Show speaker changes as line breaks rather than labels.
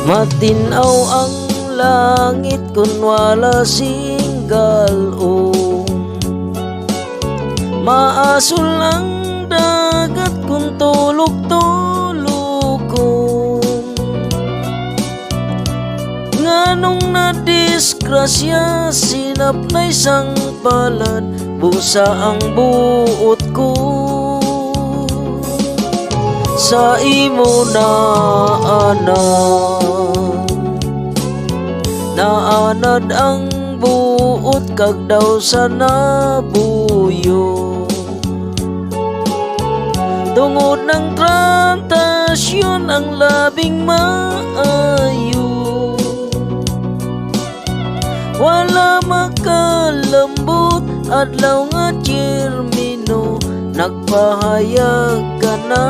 Matinaw ang langit kung wala singgalong, maasul ang dagat kung tulog-tulukong. Nganong nadisgrasya sinapnay sang palad, busa ang buot ko. Sa imo naanad ang buot kag daw sa nabuyo. Tungod ng trantasyon ang labing maayo, wala makalambot adlaw nga tiyermino, nagpahayag ka na.